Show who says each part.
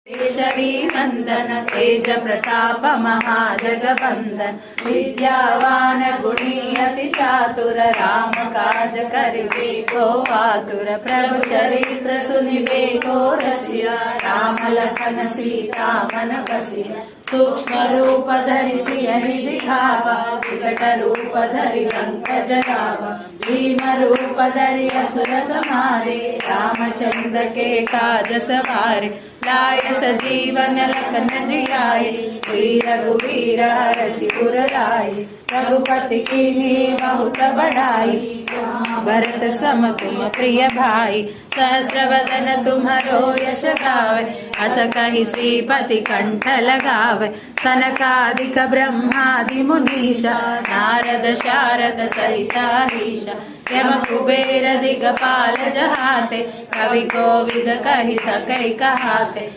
Speaker 1: केसरी नंदन तेज प्रताप महाजगबंदन विद्यावान गुणी अति चातुर राम काज करिबे को आतुर प्रभु चरित्र सुनिबे को रसिया राम लखन सीता मन बसिया सूक्ष्म रूप धरि सियहि दिखावा विकट रूप धरि लंक जरावा भीम रूप धरि असुर संहारे रामचंद्र के काज सवारे लाय सजीवन लखन जियाए श्री रघुवीर हर्षि उर लाए रघुपति कीन्ही बहुत बढ़ाई भरत सम तुम प्रिय भाई सहस्रवदन तुम्हरो यश गावे अस कहि श्रीपति कंठ लगावे सनकादिक ब्रह्मादि मुनीषा नारद शारद सहित ईशा यम कुबेर दिगपाल जहाते कवि कोविद कहि सकै कहाते